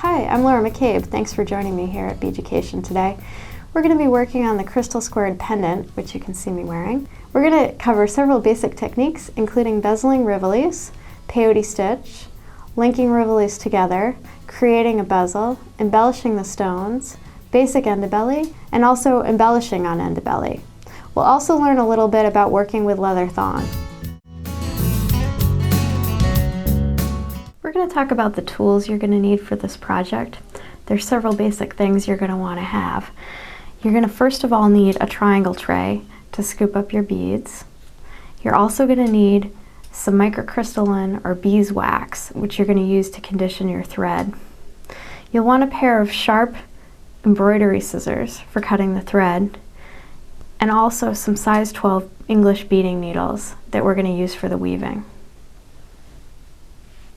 Hi, I'm Laura McCabe. Thanks for joining me here at Beaducation today. We're going to be working on the crystal squared pendant, which you can see me wearing. We're going to cover several basic techniques, including bezeling rivoles, peyote stitch, linking rivoles together, creating a bezel, embellishing the stones, basic endebele, and also embellishing on endebele. We'll also learn a little bit about working with leather thong. We're going to talk about the tools you're going to need for this project. There's several basic things you're going to want to have. You're going to first of all need a triangle tray to scoop up your beads. You're also going to need some microcrystalline or beeswax, which you're going to use to condition your thread. You'll want a pair of sharp embroidery scissors for cutting the thread, and also some size 12 English beading needles that we're going to use for the weaving.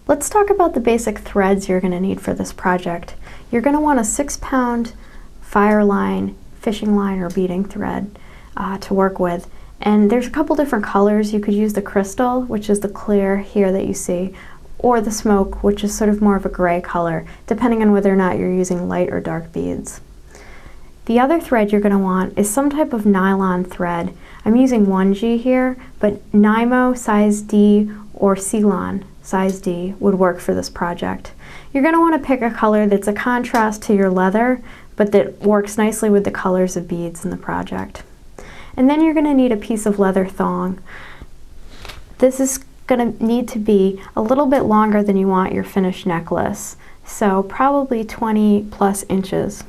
Let's talk about the basic threads you're going to need for this project. You're going to want a 6-pound fire line, fishing line, or beading thread to work with. And there's a couple different colors. You could use the crystal, which is the clear here that you see, or the smoke, which is sort of more of a gray color, depending on whether or not you're using light or dark beads. The other thread you're going to want is some type of nylon thread. I'm using 1G here, but Nymo size D or Ceylon size D would work for this project. You're going to want to pick a color that's a contrast to your leather, but that works nicely with the colors of beads in the project. And then you're going to need a piece of leather thong. This is going to need to be a little bit longer than you want your finished necklace, so probably 20 plus inches.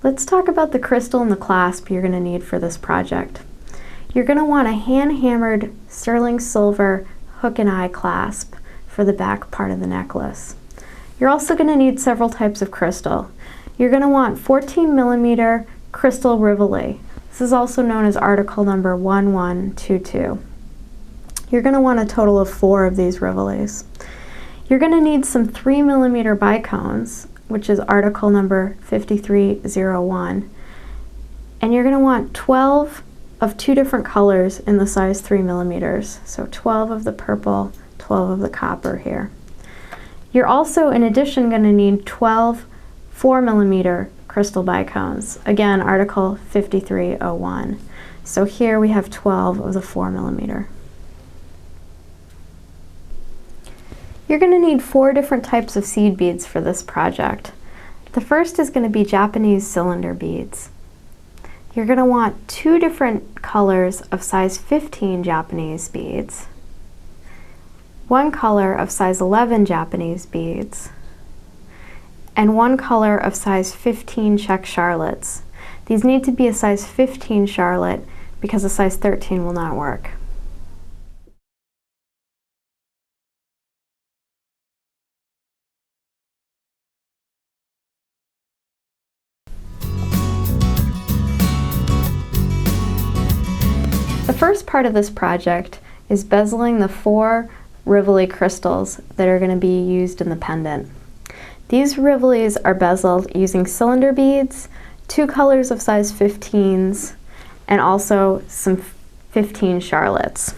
Let's talk about the crystal and the clasp you're going to need for this project. You're going to want a hand-hammered sterling silver hook and eye clasp for the back part of the necklace. You're also going to need several types of crystal. You're going to want 14mm crystal rivole. This is also known as article number 1122. You're going to want a total of 4 of these rivoles. You're going to need some 3mm bicones, which is article number 5301. And you're going to want 12 of 2 different colors in the size 3mm. So 12 of the purple, 12 of the copper here. You're also, in addition, going to need 12 4mm crystal bicones. Again, article 5301. So here we have 12 of the 4mm. You're going to need 4 different types of seed beads for this project. The first is going to be Japanese cylinder beads. You're going to want 2 different colors of size 15 Japanese beads, 1 color of size 11 Japanese beads, and 1 color of size 15 check charlottes. These need to be a size 15 charlotte because a size 13 will not work. The first part of this project is bezeling the 4 rivole crystals that are going to be used in the pendant. These rivoles are bezeled using cylinder beads, 2 colors of size 15s, and also some 15 charlottes.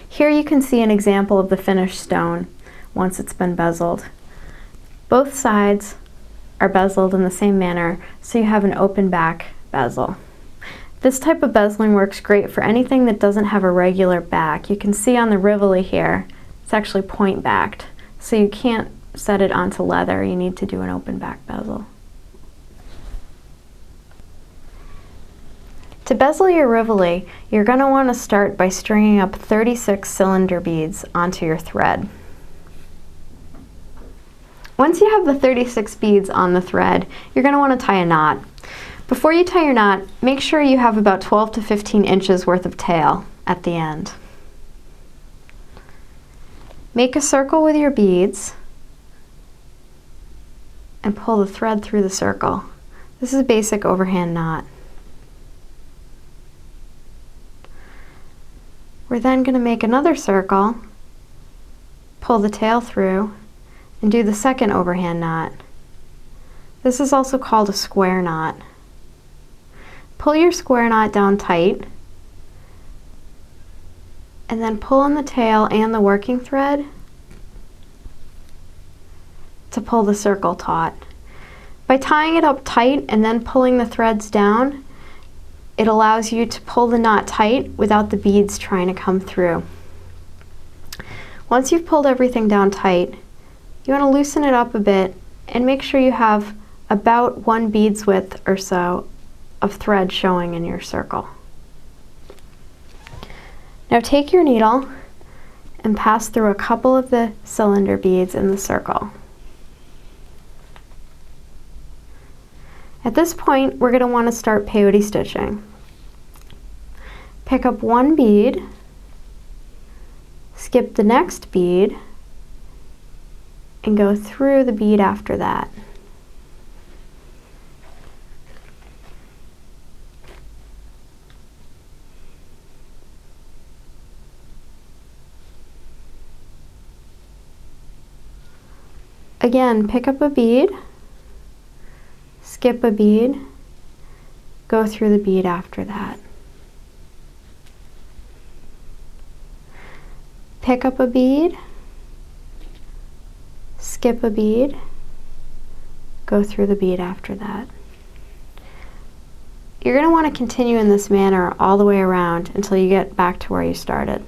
Here you can see an example of the finished stone once it's been bezeled. Both sides are bezeled in the same manner, so you have an open back bezel. This type of bezeling works great for anything that doesn't have a regular back. You can see on the rivole here, it's actually point backed, so you can't set it onto leather. You need to do an open back bezel. To bezel your rivole, you're going to want to start by stringing up 36 cylinder beads onto your thread. Once you have the 36 beads on the thread, you're going to want to tie a knot. Before you tie your knot, make sure you have about 12 to 15 inches worth of tail at the end. Make a circle with your beads and pull the thread through the circle. This is a basic overhand knot. We're then going to make another circle, pull the tail through, and do the second overhand knot. This is also called a square knot. Pull your square knot down tight, and then pull on the tail and the working thread to pull the circle taut. By tying it up tight and then pulling the threads down, it allows you to pull the knot tight without the beads trying to come through. Once you've pulled everything down tight, you want to loosen it up a bit and make sure you have about 1 bead's width or so of thread showing in your circle. Now take your needle and pass through a couple of the cylinder beads in the circle. At this point, we're going to want to start peyote stitching. Pick up 1 bead, skip the next bead, and go through the bead after that. Again, pick up a bead, skip a bead, go through the bead after that. Pick up a bead, skip a bead, go through the bead after that. You're going to want to continue in this manner all the way around until you get back to where you started.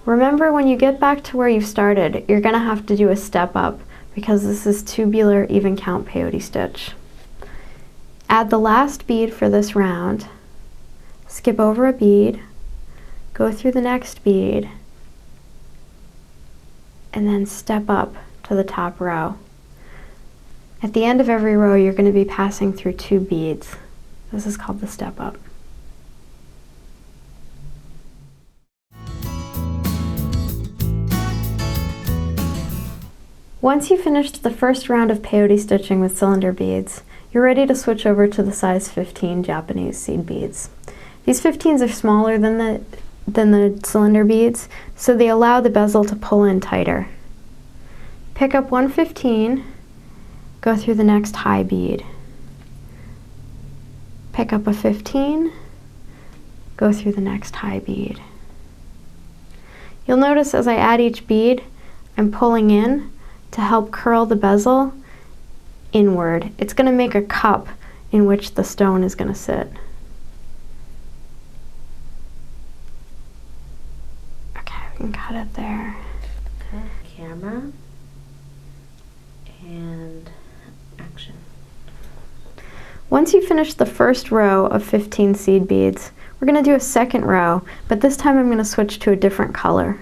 Remember, when you get back to where you started, you're going to have to do a step up because this is tubular even count peyote stitch. Add the last bead for this round, skip over a bead, go through the next bead, and then step up to the top row. At the end of every row, you're going to be passing through 2 beads. This is called the step up. Once you've finished the first round of peyote stitching with cylinder beads, you're ready to switch over to the size 15 Japanese seed beads. These 15s are smaller than the cylinder beads, so they allow the bezel to pull in tighter. Pick up 1 15, go through the next high bead. Pick up a 15, go through the next high bead. You'll notice as I add each bead, I'm pulling in to help curl the bezel inward. It's going to make a cup in which the stone is going to sit. Okay, we can cut it there. Okay, camera and action. Once you finish the first row of 15 seed beads, we're going to do a second row, but this time I'm going to switch to a different color.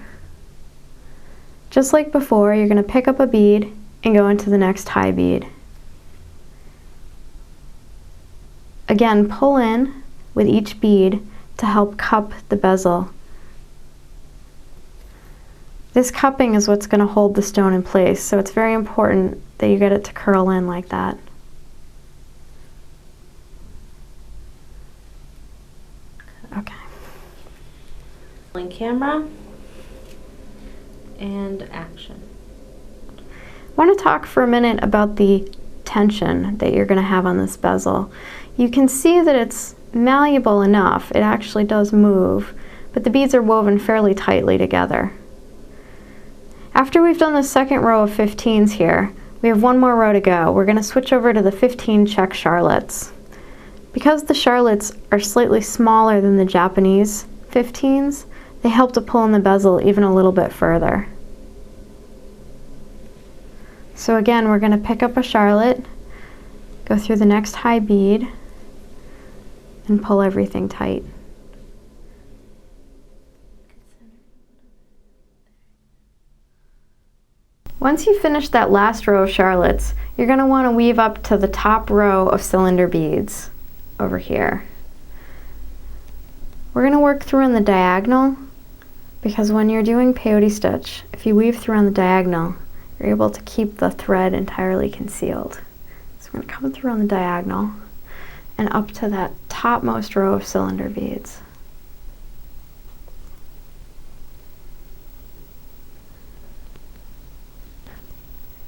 Just like before, you're going to pick up a bead and go into the next high bead. Again, pull in with each bead to help cup the bezel. This cupping is what's going to hold the stone in place, so it's very important that you get it to curl in like that. Okay. Camera and action. I want to talk for a minute about the tension that you're going to have on this bezel. You can see that it's malleable enough, it actually does move, but the beads are woven fairly tightly together. After we've done the second row of 15s here, we have 1 more row to go. We're going to switch over to the 15 check charlottes. Because the charlottes are slightly smaller than the Japanese 15s, they help to pull in the bezel even a little bit further. So again, we're going to pick up a charlotte, go through the next high bead, and pull everything tight. Once you finish that last row of charlottes, you're going to want to weave up to the top row of cylinder beads over here. We're going to work through in the diagonal, because when you're doing peyote stitch, if you weave through on the diagonal, you're able to keep the thread entirely concealed. So we're going to come through on the diagonal and up to that topmost row of cylinder beads.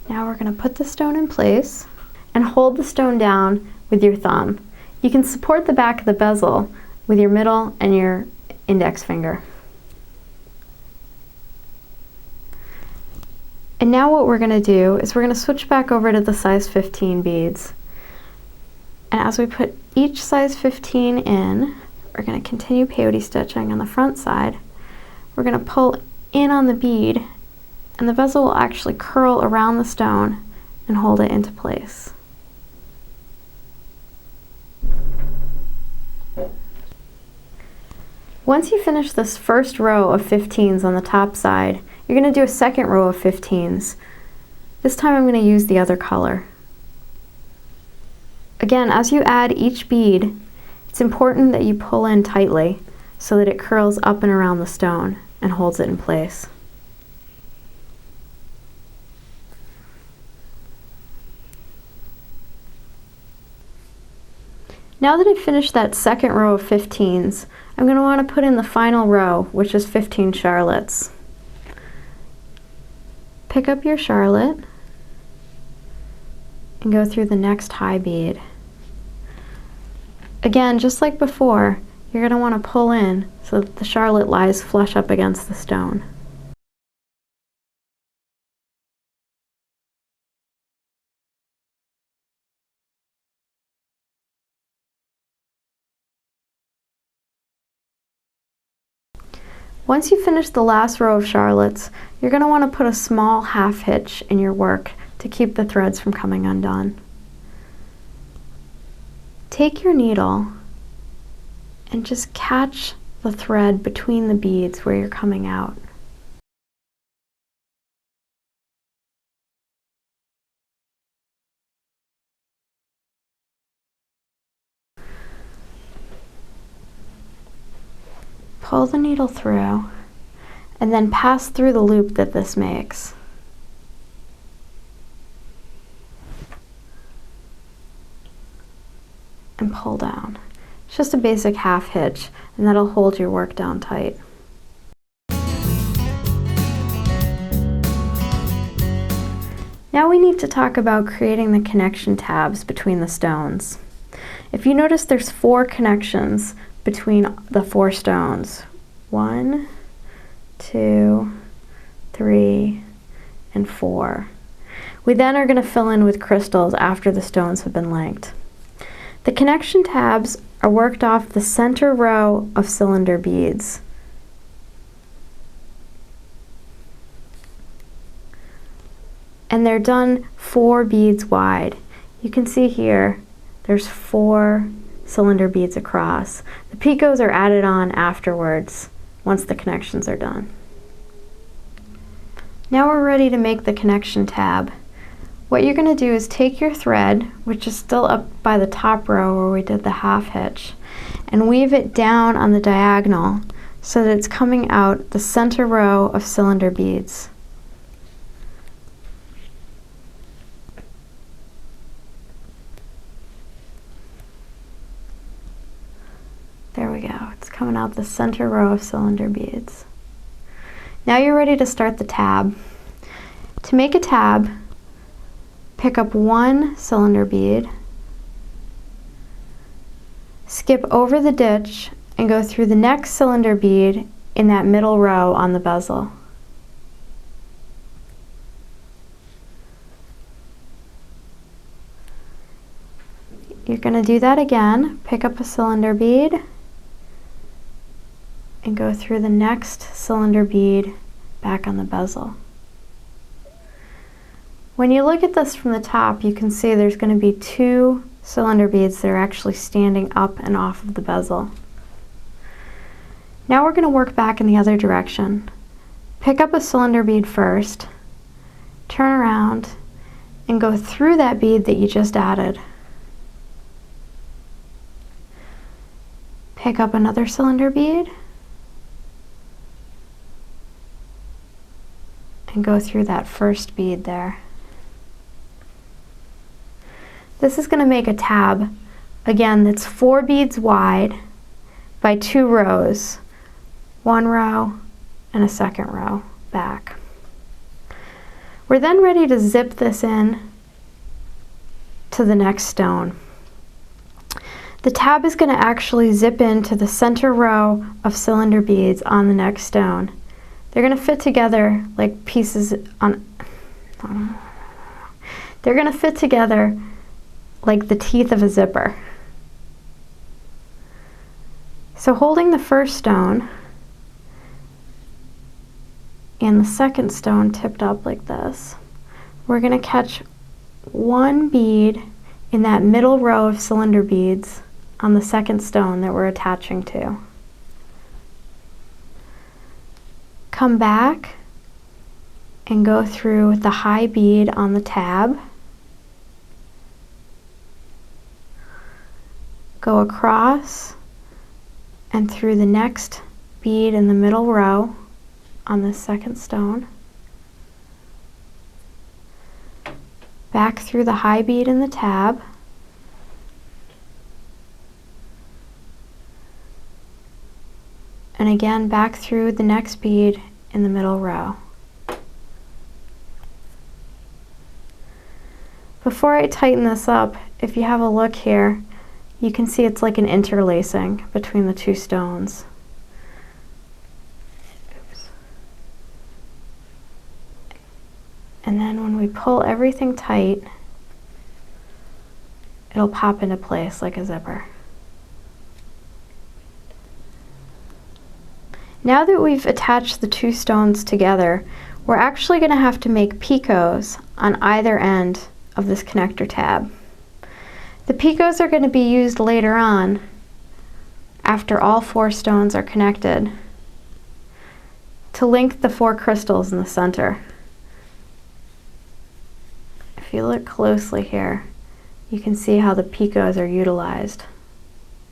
Now we're going to put the stone in place and hold the stone down with your thumb. You can support the back of the bezel with your middle and your index finger. And now what we're going to do is we're going to switch back over to the size 15 beads. And as we put each size 15 in, we're going to continue peyote stitching on the front side. We're going to pull in on the bead, and the bezel will actually curl around the stone and hold it into place. Once you finish this first row of 15s on the top side, you're going to do a second row of 15s. This time I'm going to use the other color. Again, as you add each bead, it's important that you pull in tightly so that it curls up and around the stone and holds it in place. Now that I've finished that second row of 15s, I'm going to want to put in the final row, which is 15 charlottes. Pick up your charlotte and go through the next high bead. Again, just like before, you're going to want to pull in so that the charlotte lies flush up against the stone. Once you finish the last row of charlottes, you're going to want to put a small half hitch in your work to keep the threads from coming undone. Take your needle and just catch the thread between the beads where you're coming out. Pull the needle through and then pass through the loop that this makes. And pull down. It's just a basic half hitch, and that'll hold your work down tight. Now we need to talk about creating the connection tabs between the stones. If you notice, there's 4 connections between the 4 stones. 1, 2, 3, and 4. We then are going to fill in with crystals after the stones have been linked. The connection tabs are worked off the center row of cylinder beads. And they're done 4 beads wide. You can see here there's 4 cylinder beads across. The picots are added on afterwards once the connections are done. Now we're ready to make the connection tab. What you're going to do is take your thread, which is still up by the top row where we did the half hitch, and weave it down on the diagonal so that it's coming out the center row of cylinder beads. There we go. It's coming out the center row of cylinder beads. Now you're ready to start the tab. To make a tab, pick up 1 cylinder bead, skip over the ditch, and go through the next cylinder bead in that middle row on the bezel. You're going to do that again. Pick up a cylinder bead and go through the next cylinder bead back on the bezel. When you look at this from the top, you can see there's going to be 2 cylinder beads that are actually standing up and off of the bezel. Now we're going to work back in the other direction. Pick up a cylinder bead first, turn around, and go through that bead that you just added. Pick up another cylinder bead, and go through that first bead there. This is going to make a tab, again, that's 4 beads wide by 2 rows. 1 row and a second row back. We're then ready to zip this in to the next stone. The tab is going to actually zip into the center row of cylinder beads on the next stone. They're going to fit together like pieces on They're going to fit together like the teeth of a zipper. So holding the first stone and the second stone tipped up like this, we're going to catch one bead in that middle row of cylinder beads on the second stone that we're attaching to. Come back and go through the high bead on the tab. Go across and through the next bead in the middle row on the second stone. Back through the high bead in the tab. And again back through the next bead in the middle row. Before I tighten this up, if you have a look here, you can see it's like an interlacing between the two stones. Oops. And then when we pull everything tight, it'll pop into place like a zipper. Now that we've attached the two stones together, we're actually going to have to make picots on either end of this connector tab. The picots are going to be used later on after all four stones are connected to link the four crystals in the center. If you look closely here, you can see how the picots are utilized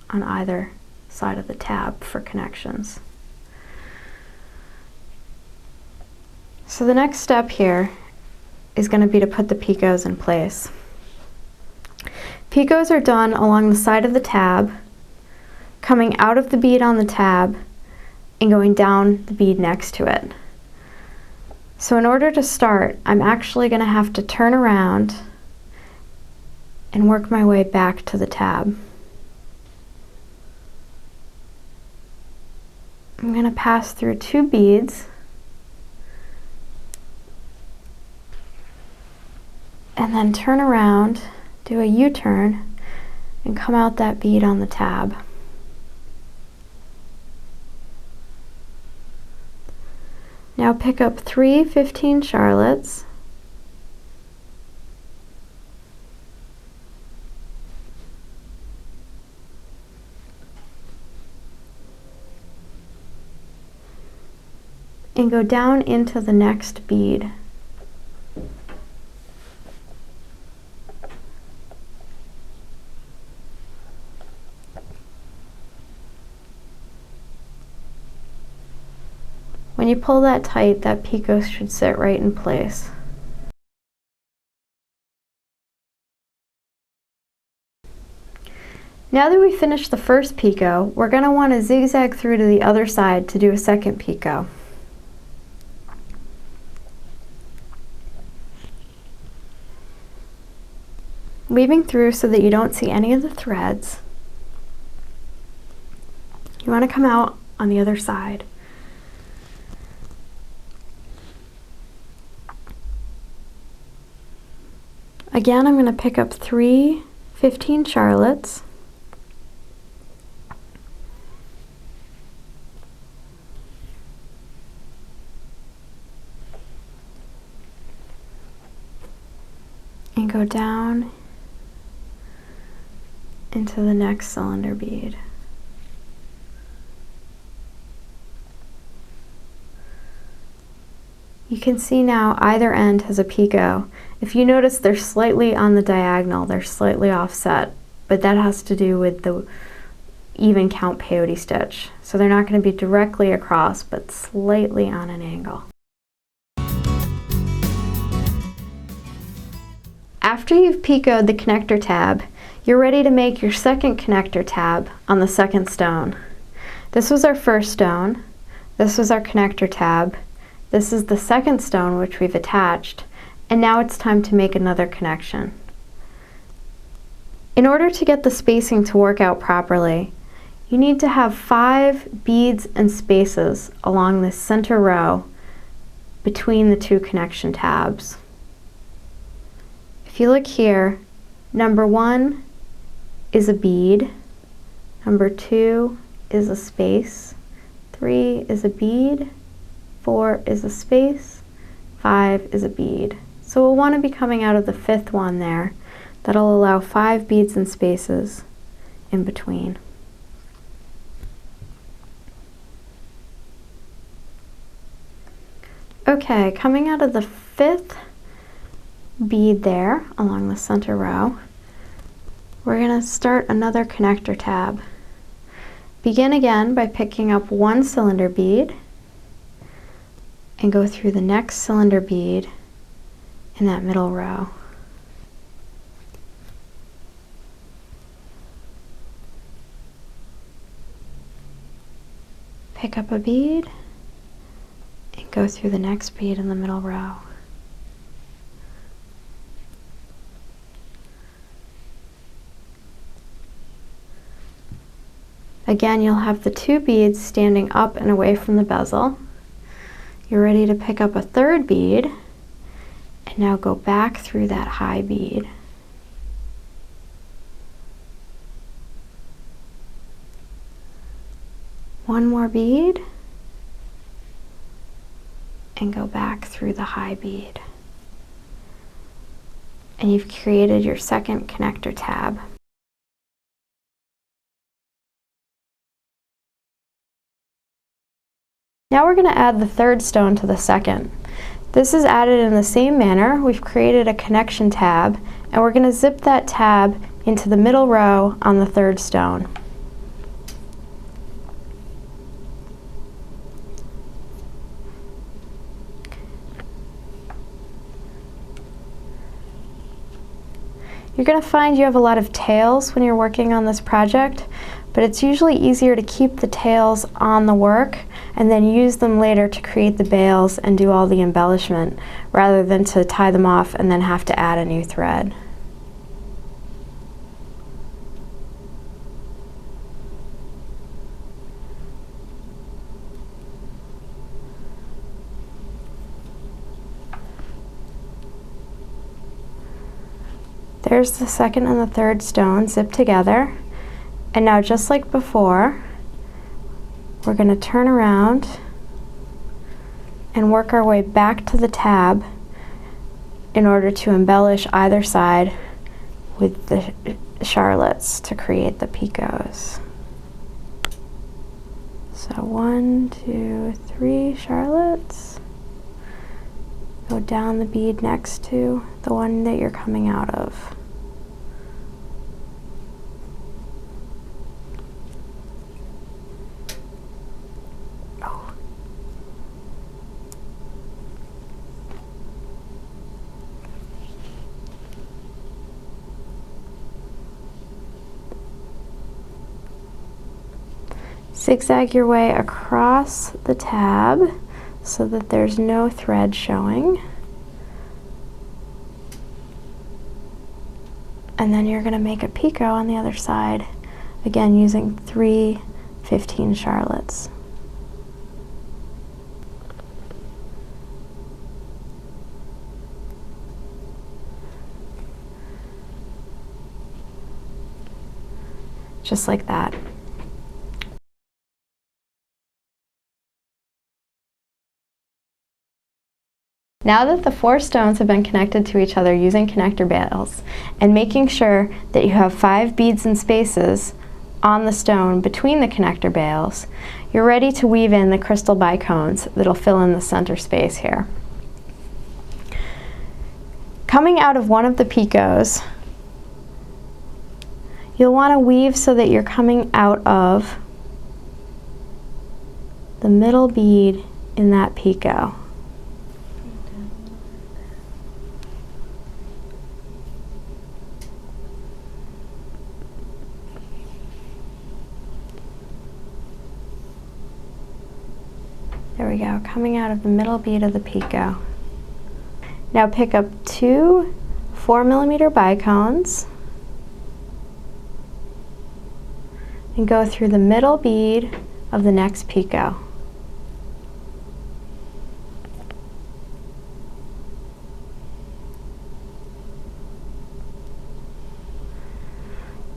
on either side of the tab for connections. So the next step here is going to be to put the picots in place. Picots are done along the side of the tab, coming out of the bead on the tab and going down the bead next to it. So in order to start, I'm actually going to have to turn around and work my way back to the tab. I'm going to pass through two beads and then turn around, do a U-turn, and come out that bead on the tab. Now pick up 3 15 charlottes, and go down into the next bead. When you pull that tight, that picot should sit right in place. Now that we've finished the first picot, we're going to want to zigzag through to the other side to do a second picot. Weaving through so that you don't see any of the threads. You want to come out on the other side. Again, I'm going to pick up 3 15 charlottes, and go down into the next cylinder bead. You can see now either end has a picot. If you notice, they're slightly on the diagonal, they're slightly offset, but that has to do with the even count peyote stitch. So they're not going to be directly across, but slightly on an angle. After you've picoted the connector tab, you're ready to make your second connector tab on the second stone. This was our first stone, this was our connector tab, this is the second stone which we've attached, and now it's time to make another connection. In order to get the spacing to work out properly, you need to have 5 beads and spaces along this center row between the two connection tabs. If you look here, number 1 is a bead, number 2 is a space, 3 is a bead, 4 is a space, 5 is a bead. So we'll want to be coming out of the 5th one there. That'll allow 5 beads and spaces in between. Okay, coming out of the 5th bead there along the center row, we're going to start another connector tab. Begin again by picking up 1 cylinder bead and go through the next cylinder bead in that middle row. Pick up a bead and go through the next bead in the middle row. Again, you'll have the 2 beads standing up and away from the bezel. You're ready to pick up a 3rd bead and now go back through that high bead. One more bead and go back through the high bead. And you've created your second connector tab. Now we're going to add the 3rd stone to the 2nd. This is added in the same manner. We've created a connection tab and we're going to zip that tab into the middle row on the 3rd stone. You're going to find you have a lot of tails when you're working on this project, but it's usually easier to keep the tails on the work and then use them later to create the bails and do all the embellishment, rather than to tie them off and then have to add a new thread. There's the 2nd and the 3rd stone zipped together. And now, just like before, we're going to turn around and work our way back to the tab in order to embellish either side with the charlottes to create the picots. So 1, 2, 3 charlottes. Go down the bead next to the one that you're coming out of. Zigzag your way across the tab so that there's no thread showing. And then you're going to make a picot on the other side, again using 3 15 charlottes. Just like that. Now that the 4 stones have been connected to each other using connector bails, and making sure that you have 5 beads and spaces on the stone between the connector bails, you're ready to weave in the crystal bicones that'll fill in the center space here. Coming out of one of the picots, you'll want to weave so that you're coming out of the middle bead in that picot. There we go, coming out of the middle bead of the picot. Now pick up 2 4mm bicones and go through the middle bead of the next picot.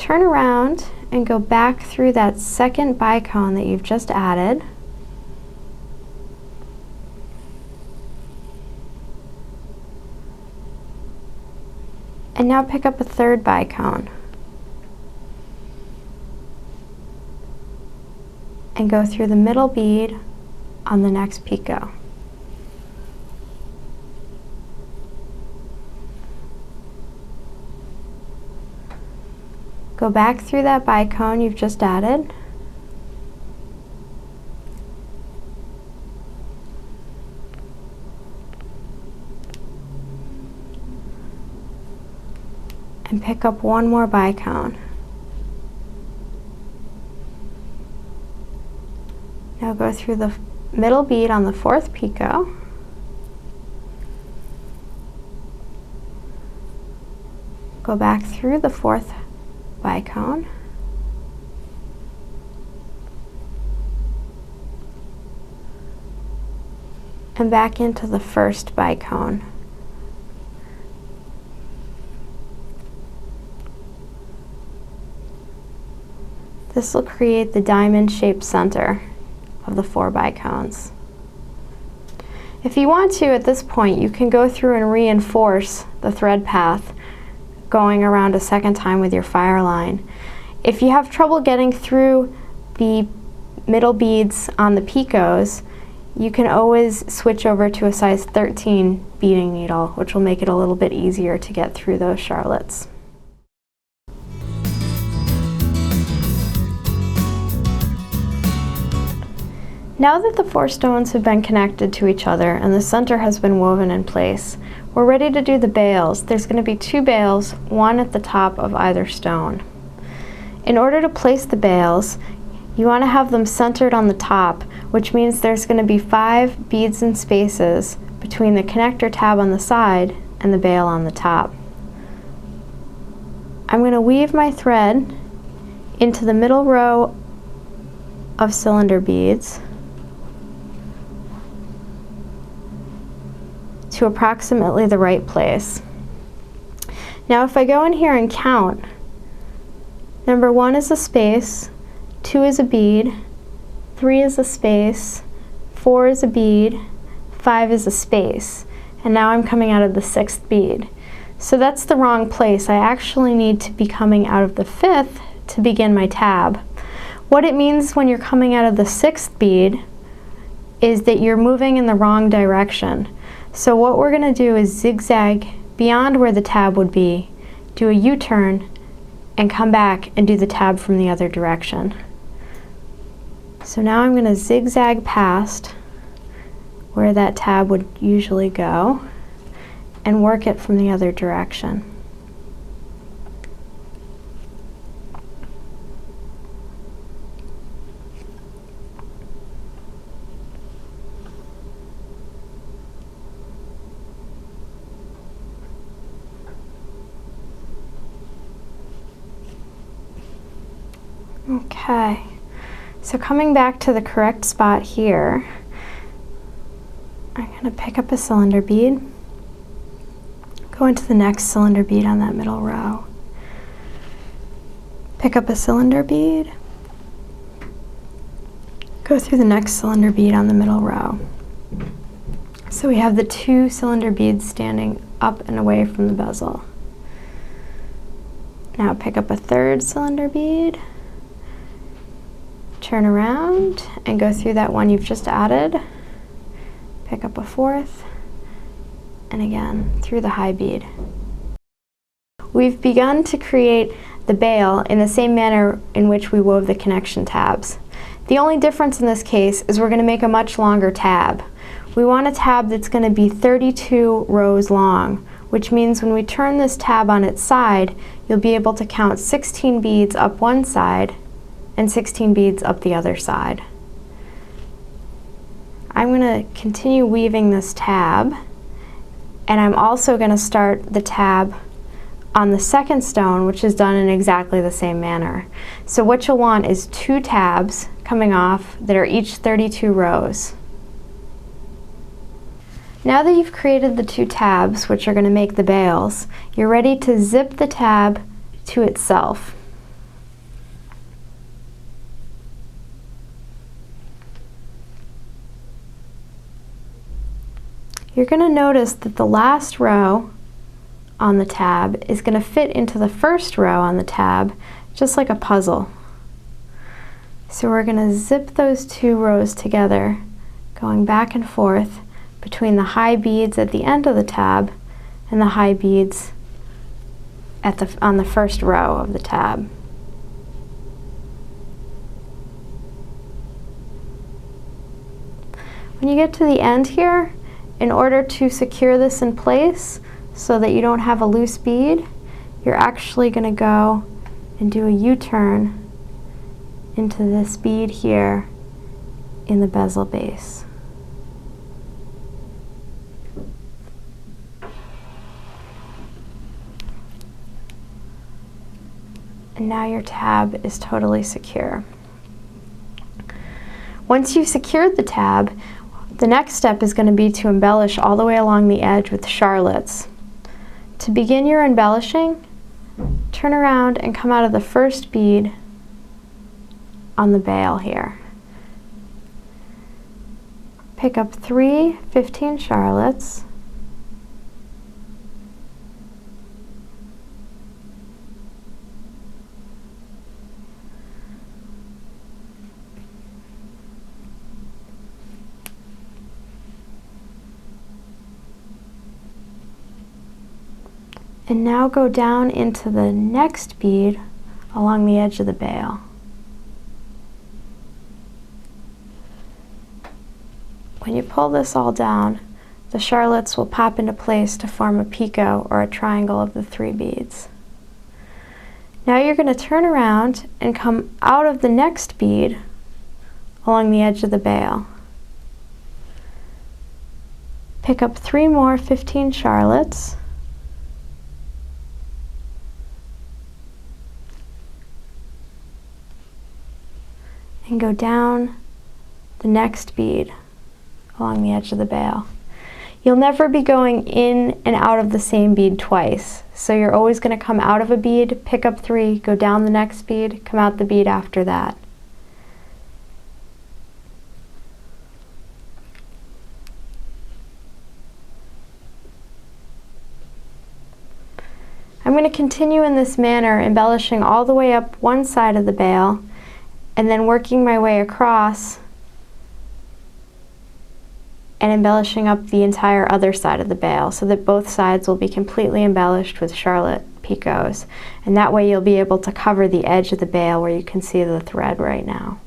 turn around and go back through that second bicone that you've just added. And now pick up a third bicone. And go through the middle bead on the next picot. Go back through that bicone you've just added. And pick up one more bicone. Now go through the middle bead on the fourth picot. Go back through the fourth bicone. And back into the first bicone. This will create the diamond-shaped center of the 4 bicones. If you want to, at this point, you can go through and reinforce the thread path, going around a second time with your fire line. If you have trouble getting through the middle beads on the picots, you can always switch over to a size 13 beading needle, which will make it a little bit easier to get through those charlottes. Now that the 4 stones have been connected to each other and the center has been woven in place, we're ready to do the bales. There's going to be 2 bales, one at the top of either stone. In order to place the bales, you want to have them centered on the top, which means there's going to be 5 beads and spaces between the connector tab on the side and the bale on the top. I'm going to weave my thread into the middle row of cylinder beads to approximately the right place. Now if I go in here and count, number 1 is a space, 2 is a bead, 3 is a space, 4 is a bead, 5 is a space, and now I'm coming out of the 6th bead. So that's the wrong place. I actually need to be coming out of the 5th to begin my tab. What it means when you're coming out of the 6th bead is that you're moving in the wrong direction. So what we're going to do is zigzag beyond where the tab would be, do a U-turn, and come back and do the tab from the other direction. So now I'm going to zigzag past where that tab would usually go and work it from the other direction. Okay, so coming back to the correct spot here, I'm going to pick up a cylinder bead, go into the next cylinder bead on that middle row, pick up a cylinder bead, go through the next cylinder bead on the middle row. So we have the 2 cylinder beads standing up and away from the bezel. Now pick up a 3rd cylinder bead, turn around and go through that one you've just added, pick up a 4th, and again through the high bead. We've begun to create the bale in the same manner in which we wove the connection tabs. The only difference in this case is we're going to make a much longer tab. We want a tab that's going to be 32 rows long, which means when we turn this tab on its side, you'll be able to count 16 beads up one side and 16 beads up the other side. I'm going to continue weaving this tab, and I'm also going to start the tab on the 2nd stone, which is done in exactly the same manner. So what you'll want is 2 tabs coming off that are each 32 rows. Now that you've created the 2 tabs, which are going to make the bales, you're ready to zip the tab to itself. you're going to notice that the last row on the tab is going to fit into the first row on the tab, just like a puzzle. So we're going to zip those two rows together, going back and forth between the high beads at the end of the tab and the high beads on the first row of the tab. When you get to the end here, in order to secure this in place so that you don't have a loose bead, you're actually going to go and do a U-turn into this bead here in the bezel base. And now your tab is totally secure. Once you've secured the tab, the next step is going to be to embellish all the way along the edge with charlottes. To begin your embellishing, turn around and come out of the first bead on the bail here. Pick up 3 15 charlottes, and now go down into the next bead along the edge of the bail. When you pull this all down, the charlottes will pop into place to form a picot or a triangle of the 3 beads. Now you're going to turn around and come out of the next bead along the edge of the bail. Pick up 3 more 15 charlottes, and go down the next bead along the edge of the bail. You'll never be going in and out of the same bead twice, so you're always going to come out of a bead, pick up 3, go down the next bead, come out the bead after that. I'm going to continue in this manner, embellishing all the way up one side of the bail, and then working my way across and embellishing up the entire other side of the bail so that both sides will be completely embellished with charlotte picots. And that way you'll be able to cover the edge of the bail where you can see the thread right now.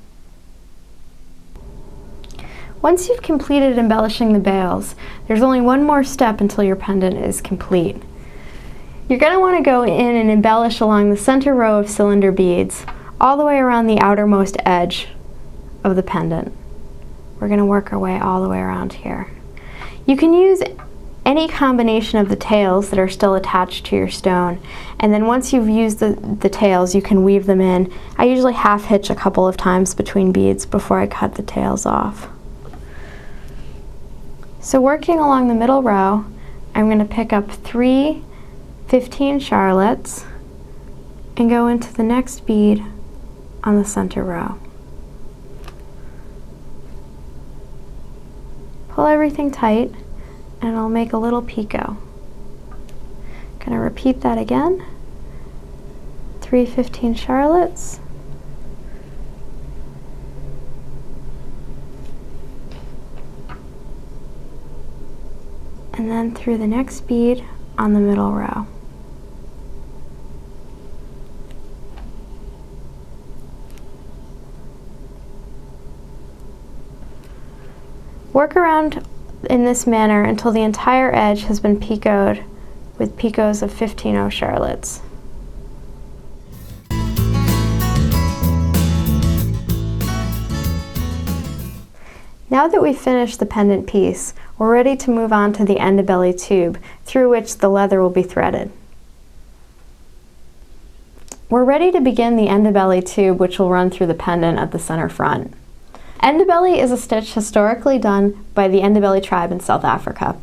Once you've completed embellishing the bails, there's only one more step until your pendant is complete. You're going to want to go in and embellish along the center row of cylinder beads all the way around the outermost edge of the pendant. We're going to work our way all the way around here. You can use any combination of the tails that are still attached to your stone, and then once you've used the tails, you can weave them in. I usually half hitch a couple of times between beads before I cut the tails off. So working along the middle row, I'm going to pick up 3 15 charlottes and go into the next bead on the center row. Pull everything tight and I'll make a little picot. Gonna repeat that again. 3 15 charlottes, and then through the next bead on the middle row. Work around in this manner until the entire edge has been picoted with picots of 15 charlottes. Now that we've finished the pendant piece, we're ready to move on to the endebele tube through which the leather will be threaded. We're ready to begin the endebele tube, which will run through the pendant at the center front. Endebele is a stitch historically done by the endebele tribe in South Africa.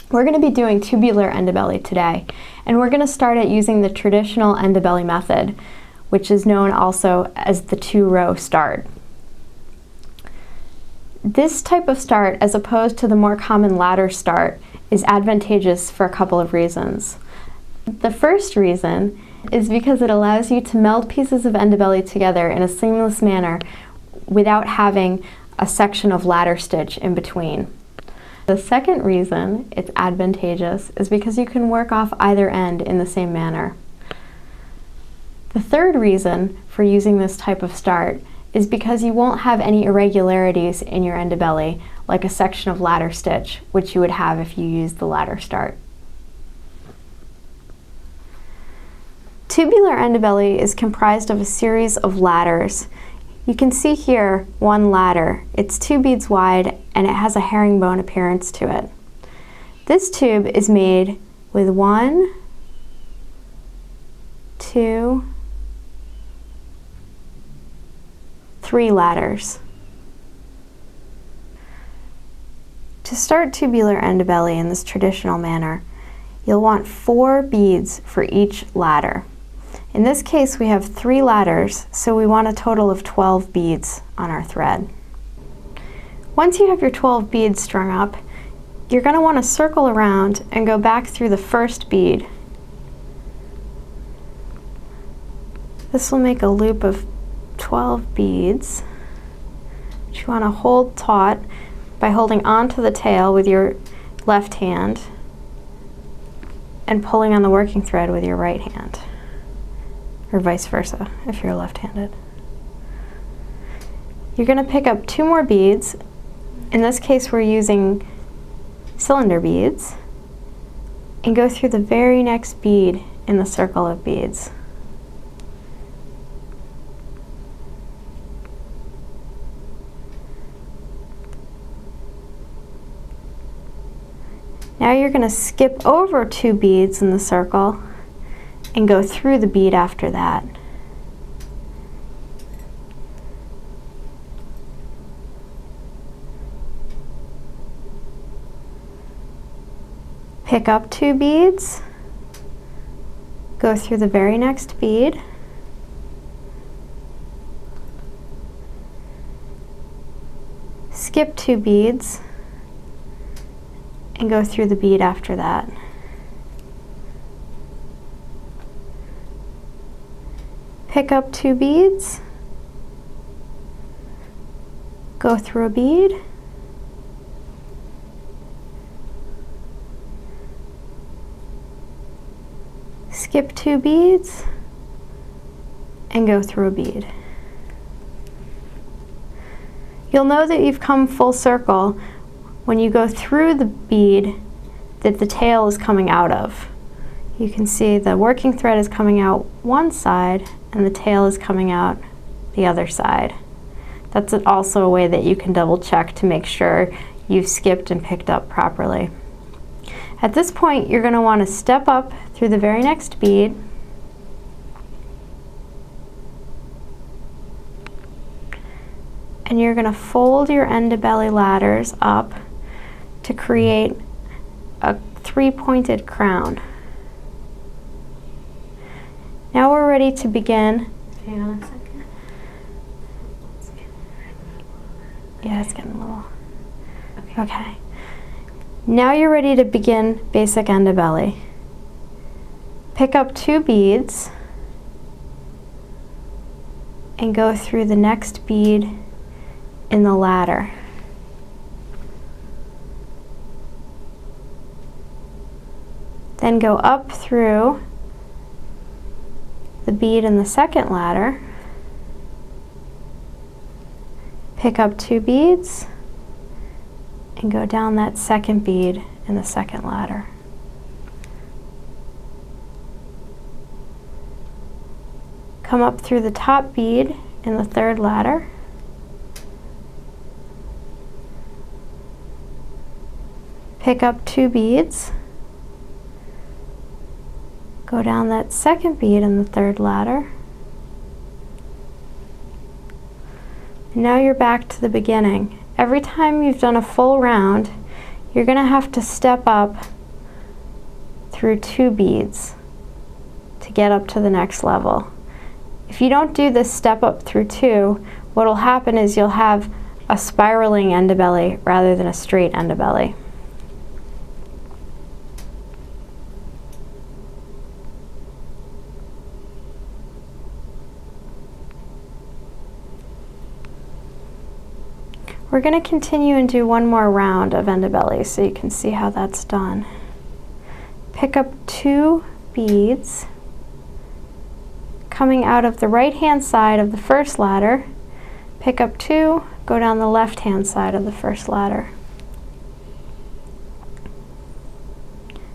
We're going to be doing tubular endebele today, and we're going to start it using the traditional endebele method, which is known also as the 2-row start. This type of start, as opposed to the more common ladder start, is advantageous for a couple of reasons. The first reason is because it allows you to meld pieces of endebele together in a seamless manner without having a section of ladder stitch in between. The second reason it's advantageous is because you can work off either end in the same manner. The third reason for using this type of start is because you won't have any irregularities in your endebele, like a section of ladder stitch, which you would have if you used the ladder start. Tubular endebele is comprised of a series of ladders. You can see here one ladder. It's 2 beads wide and it has a herringbone appearance to it. This tube is made with 1, 2, 3 ladders. To start tubular endebele in this traditional manner, you'll want 4 beads for each ladder. In this case, we have 3 ladders, so we want a total of 12 beads on our thread. Once you have your 12 beads strung up, you're going to want to circle around and go back through the first bead. This will make a loop of 12 beads, which you want to hold taut by holding onto the tail with your left hand and pulling on the working thread with your right hand, or vice versa if you're left-handed. You're going to pick up 2 more beads. In this case, we're using cylinder beads, and go through the very next bead in the circle of beads. Now you're going to skip over 2 beads in the circle and go through the bead after that. Pick up 2 beads, go through the very next bead, skip 2 beads, and go through the bead after that. Pick up 2 beads, go through a bead, skip 2 beads, and go through a bead. You'll know that you've come full circle when you go through the bead that the tail is coming out of. You can see the working thread is coming out one side and the tail is coming out the other side. That's also a way that you can double check to make sure you've skipped and picked up properly. At this point, you're going to want to step up through the very next bead, and you're going to fold your endebele ladders up to create a 3-pointed crown. Now we're ready to begin. Hang on a second. Yeah, it's getting a little. Okay. Now you're ready to begin basic endebele. Pick up 2 beads and go through the next bead in the ladder. Then go up through the bead in the second ladder, pick up 2 beads, and go down that second bead in the second ladder. Come up through the top bead in the third ladder, pick up 2 beads, go down that second bead in the third ladder, and now you're back to the beginning. Every time you've done a full round, you're going to have to step up through 2 beads to get up to the next level. If you don't do this step up through 2, what will happen is you'll have a spiraling endebele rather than a straight endebele. We're going to continue and do one more round of endebele so you can see how that's done. Pick up 2 beads coming out of the right hand side of the first ladder. Pick up 2, go down the left hand side of the first ladder.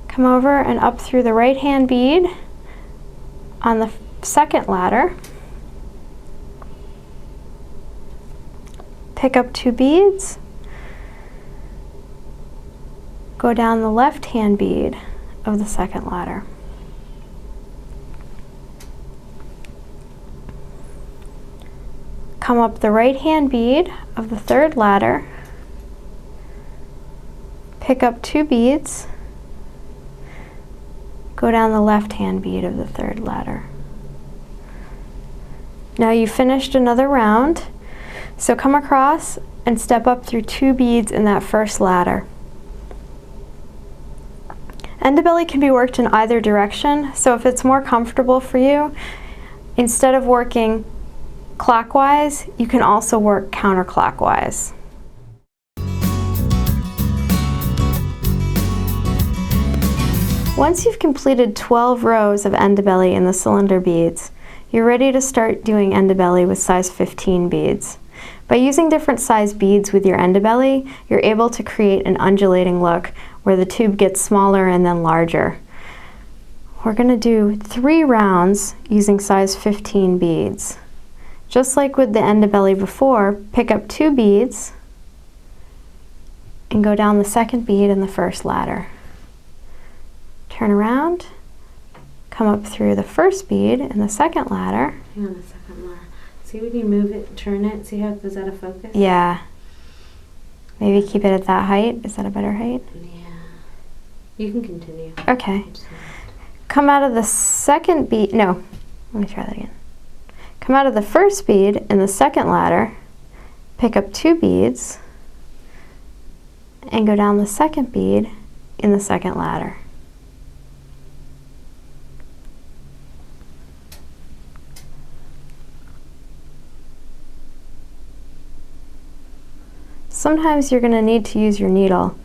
Come over and up through the right hand bead on the second ladder. Pick up 2 beads, go down the left hand bead of the second ladder. Come up the right hand bead of the third ladder, pick up 2 beads, go down the left hand bead of the third ladder. Now you've finished another round. So come across and step up through 2 beads in that first ladder. Endebele can be worked in either direction, so if it's more comfortable for you, instead of working clockwise, you can also work counterclockwise. Once you've completed 12 rows of endebele in the cylinder beads, you're ready to start doing endebele with size 15 beads. By using different size beads with your endebele, you're able to create an undulating look where the tube gets smaller and then larger. We're going to do 3 rounds using size 15 beads. Just like with the endebele before, pick up 2 beads and go down the second bead in the first ladder. Turn around, come up through the first bead in the second ladder. Hang on a second, Laura. See when you move it, turn it, see how it goes out of focus? Yeah. Maybe keep it at that height. Is that a better height? Yeah. You can continue. Okay. Come out of the second bead. No, let me try that again. Come out of the first bead in the second ladder, pick up 2 beads, and go down the second bead in the second ladder. Sometimes you're going to need to use your needle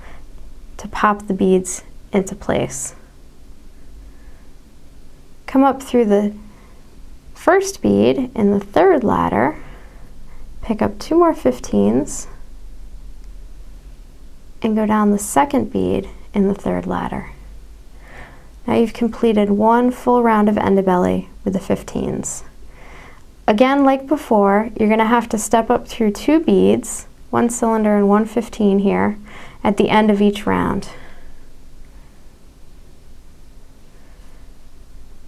to pop the beads into place. Come up through the first bead in the third ladder, pick up 2 more 15s, and go down the second bead in the third ladder. Now you've completed 1 full round of endebele with the 15s. Again, like before, you're going to have to step up through 2 beads, 1 cylinder and 1 15 here, at the end of each round.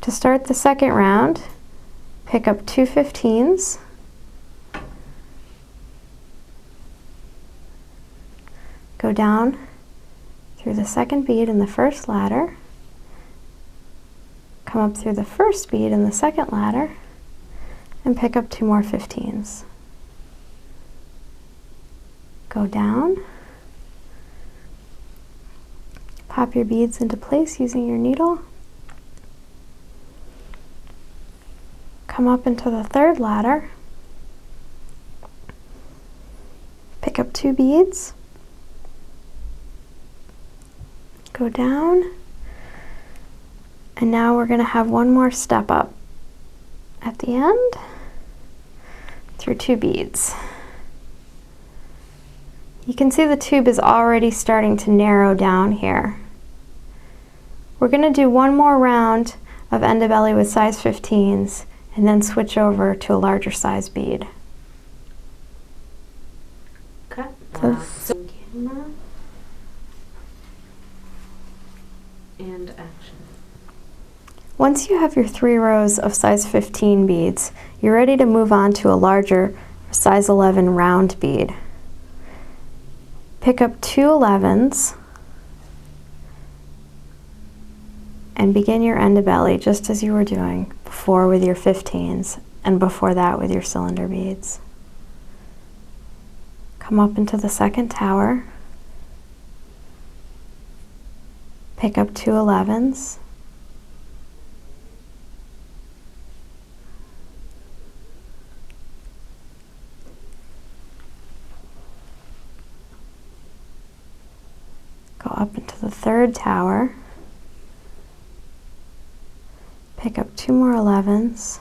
To start the second round, pick up 2 15s, go down through the second bead in the first ladder, come up through the first bead in the second ladder, and pick up 2 more 15s. Go down, pop your beads into place using your needle, come up into the third ladder, pick up 2 beads, go down, and now we're going to have 1 more step up at the end through 2 beads. You can see the tube is already starting to narrow down here. We're going to do 1 more round of endebele with size 15s and then switch over to a larger size bead. Cut. So Camera. And action. once you have your 3 rows of size 15 beads, you're ready to move on to a larger size 11 round bead. Pick up 2 11s and begin your endebele just as you were doing before with your 15s and before that with your cylinder beads. Come up into the second tower, pick up 2 11s, go up into the third tower, pick up 2 more 11s,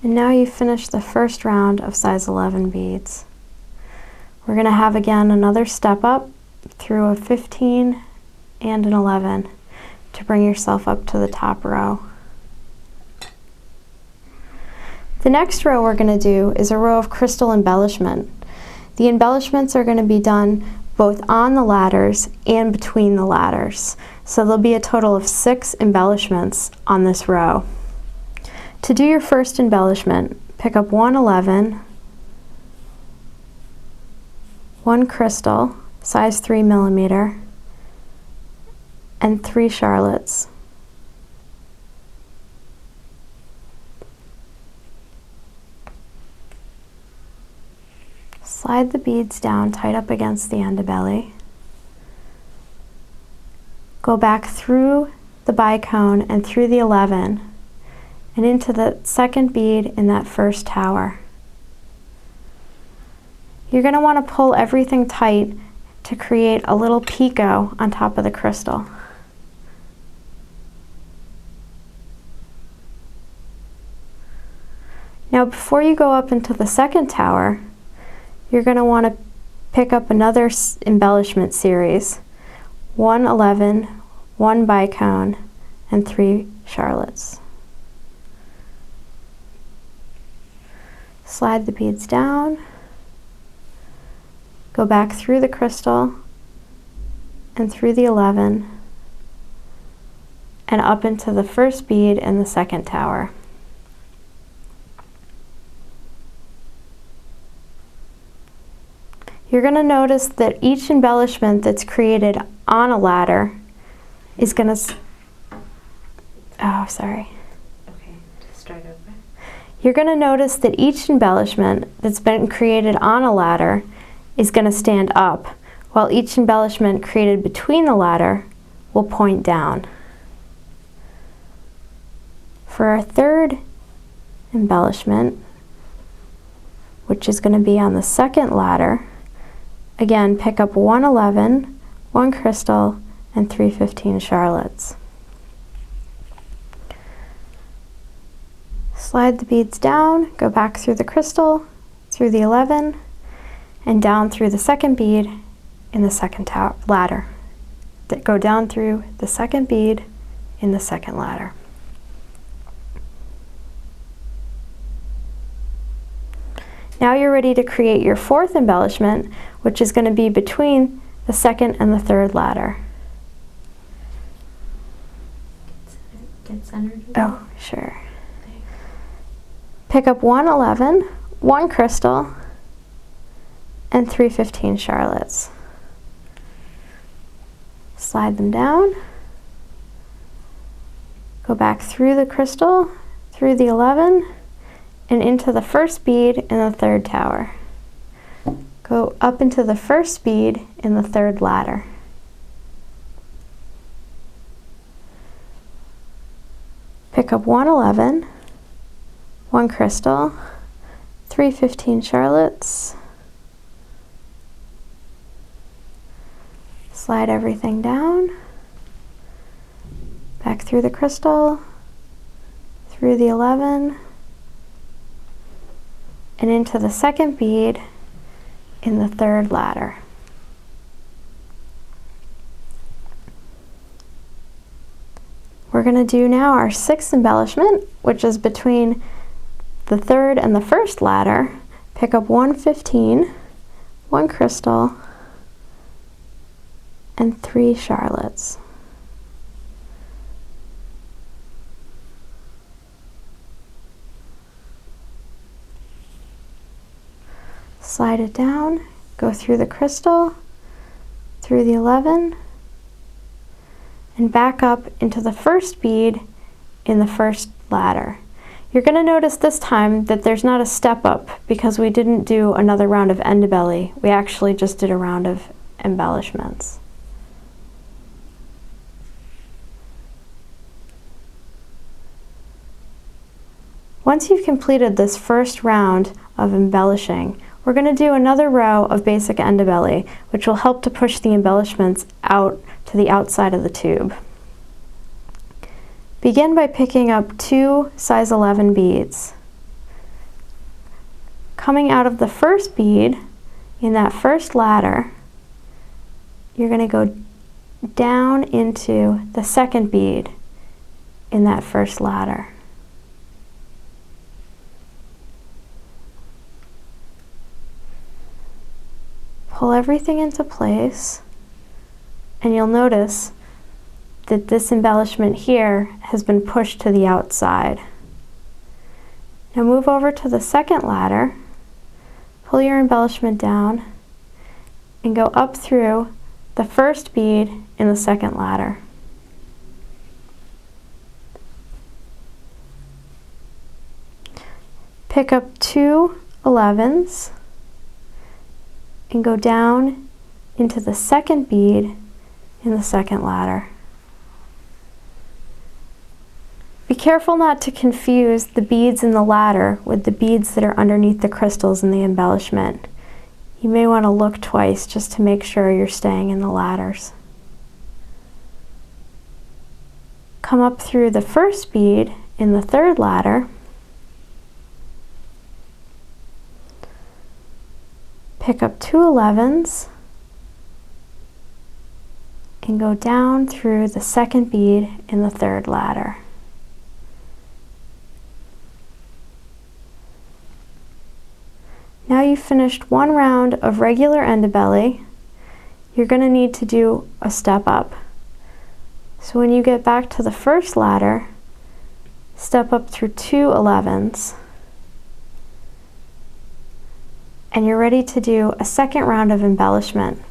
and now you've finished the first round of size 11 beads. We're going to have again another step up through a 15 and an 11 to bring yourself up to the top row. The next row we're going to do is a row of crystal embellishment. The embellishments are going to be done both on the ladders and between the ladders. So there'll be a total of 6 embellishments on this row. To do your first embellishment, pick up 1 11, 1 crystal, size 3 millimeter, and 3 charlottes. Slide the beads down tight up against the endebele. Go back through the bicone and through the 11 and into the second bead in that first tower. You're going to want to pull everything tight to create a little picot on top of the crystal. Now before you go up into the second tower, you're going to want to pick up another embellishment series, 1 11, 1 bicone, and 3 charlottes. Slide the beads down, go back through the crystal and through the 11 and up into the first bead in the second tower. You're going to notice that each embellishment that's created on a ladder is going to... Oh, sorry. Okay, just start over. You're going to notice that each embellishment that's been created on a ladder is going to stand up, while each embellishment created between the ladder will point down. For our third embellishment, which is going to be on the second ladder, again, pick up 1 11, 1 crystal, and 3 15 charlottes. Slide the beads down, go back through the crystal, through the 11, and down through the second bead in the second ladder. Go down through the second bead in the second ladder. Now you're ready to create your fourth embellishment, which is going to be between the second and the third ladder. Get centered. Oh, sure. Pick up 1 11, 1 crystal, and 3 15 charlottes. Slide them down. Go back through the crystal, through the 11, and into the first bead in the third tower. Go up into the first bead in the third ladder. Pick up 1 11, 1 crystal, 3 15 charlottes. Slide everything down, back through the crystal, through the 11, and into the second bead in the third ladder. We're going to do now our sixth embellishment, which is between the third and the first ladder. Pick up 1 15, 1 crystal, and 3 charlottes. Slide it down, go through the crystal, through the 11, and back up into the first bead in the first ladder. You're going to notice this time that there's not a step up because we didn't do another round of endebele. We actually just did a round of embellishments. Once you've completed this first round of embellishing, we're going to do another row of basic endebele, which will help to push the embellishments out to the outside of the tube. Begin by picking up 2 size 11 beads. Coming out of the first bead in that first ladder, you're going to go down into the second bead in that first ladder. Pull everything into place, and you'll notice that this embellishment here has been pushed to the outside. Now move over to the second ladder, pull your embellishment down, and go up through the first bead in the second ladder. Pick up 2 11s and go down into the second bead in the second ladder. Be careful not to confuse the beads in the ladder with the beads that are underneath the crystals in the embellishment. You may want to look twice just to make sure you're staying in the ladders. Come up through the first bead in the third ladder. Pick up 2 11s and go down through the second bead in the third ladder. Now you've finished one round of regular endebele. You're going to need to do a step up. So when you get back to the first ladder, step up through 2 11s. And you're ready to do a second round of embellishment.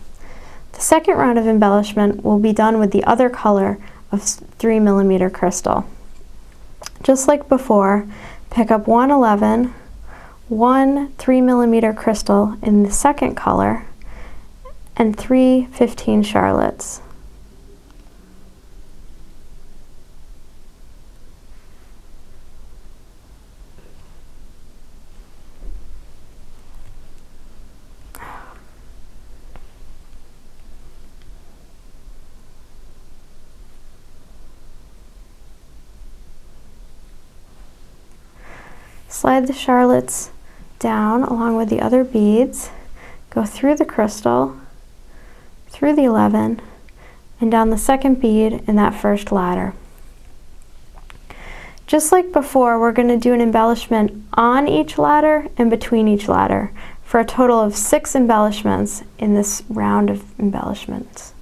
The second round of embellishment will be done with the other color of 3mm crystal. Just like before, pick up 1 11, 1 3mm crystal in the second color, and 3 15 Charlottes. Slide the Charlottes down along with the other beads, go through the crystal, through the 11, and down the second bead in that first ladder. Just like before, we're going to do an embellishment on each ladder and between each ladder for a total of 6 embellishments in this round of embellishments.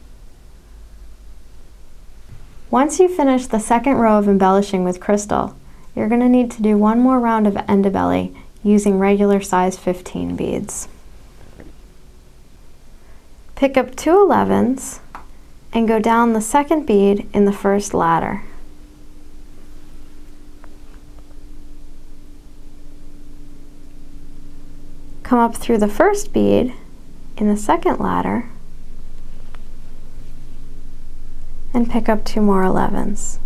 Once you finish the second row of embellishing with crystal, you're going to need to do one more round of endebele using regular size 15 beads. Pick up 2 11s and go down the second bead in the first ladder. Come up through the first bead in the second ladder and pick up 2 more 11s.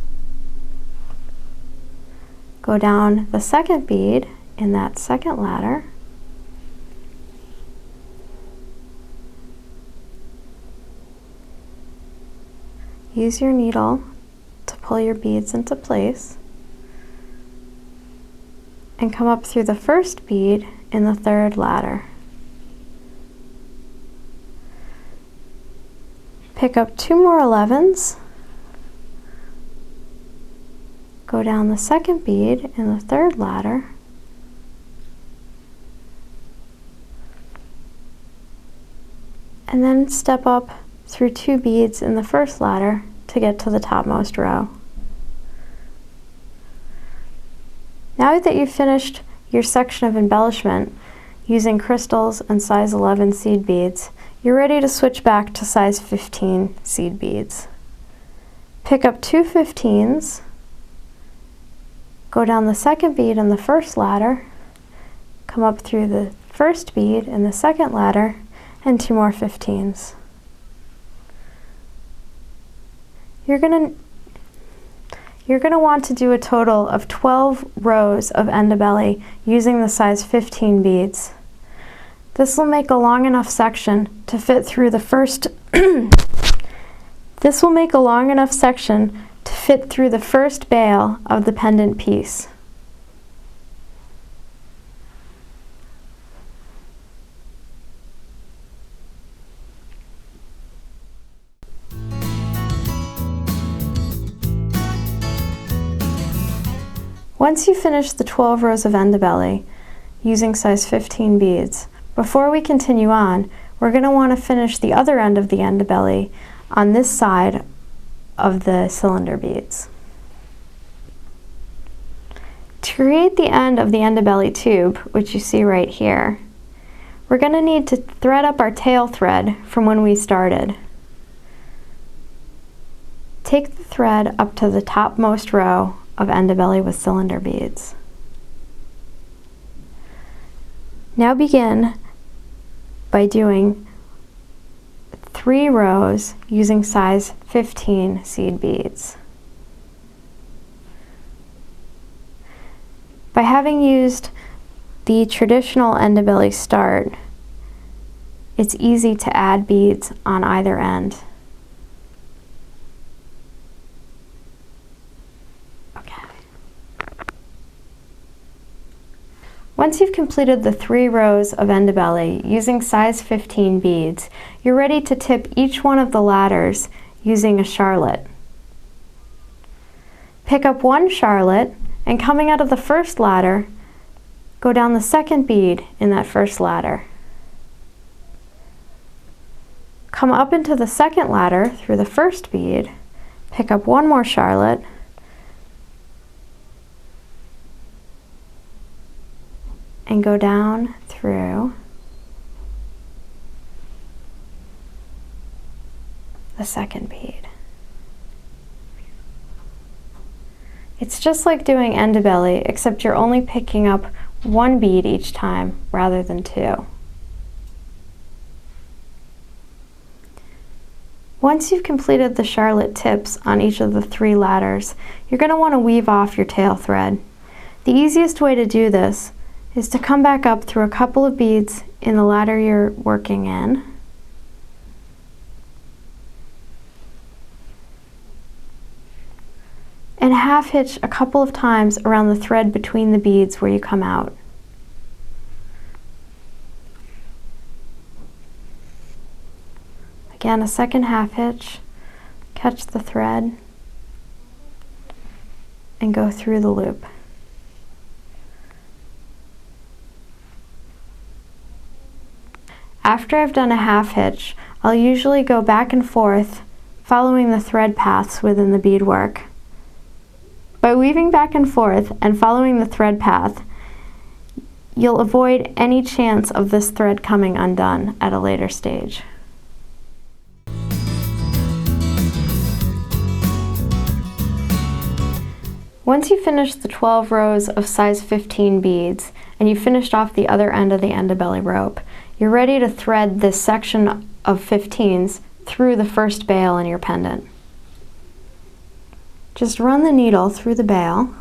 Go down the second bead in that second ladder, use your needle to pull your beads into place, and come up through the first bead in the third ladder. Pick up 2 more 11s, go down the second bead in the third ladder, and then step up through 2 beads in the first ladder to get to the topmost row. Now that you've finished your section of embellishment using crystals and size 11 seed beads, you're ready to switch back to size 15 seed beads. Pick up 2 15s Go down the second bead in the first ladder, come up through the first bead in the second ladder, and 2 more 15s. You're gonna want to do a total of 12 rows of endebele using the size 15 beads. This will make a long enough section to fit through the first This will make a long enough section to fit through the first bale of the pendant piece. Once you finish the 12 rows of endebele using size 15 beads, before we continue on, we're going to want to finish the other end of the endebele on this side of the cylinder beads. To create the end of the endebele tube, which you see right here, we're going to need to thread up our tail thread from when we started. Take the thread up to the topmost row of endebele with cylinder beads. Now begin by doing 3 rows using size 15 seed beads. By having used the traditional endebele start, it's easy to add beads on either end. Once you've completed the 3 rows of endebele using size 15 beads, you're ready to tip each one of the ladders using a charlotte. Pick up 1 charlotte and coming out of the first ladder, go down the second bead in that first ladder. Come up into the second ladder through the first bead, pick up 1 more charlotte, and go down through the second bead. It's just like doing endebele, except you're only picking up 1 bead each time rather than 2. Once you've completed the charlotte tips on each of the 3 ladders, you're going to want to weave off your tail thread. The easiest way to do this is to come back up through a couple of beads in the ladder you're working in, and half hitch a couple of times around the thread between the beads where you come out. Again, a second half hitch, catch the thread, and go through the loop. After I've done a half hitch, I'll usually go back and forth following the thread paths within the beadwork. By weaving back and forth and following the thread path, you'll avoid any chance of this thread coming undone at a later stage. Once you finish the 12 rows of size 15 beads and you finished off the other end of the endebele rope, you're ready to thread this section of 15s through the first bale in your pendant. Just run the needle through the bale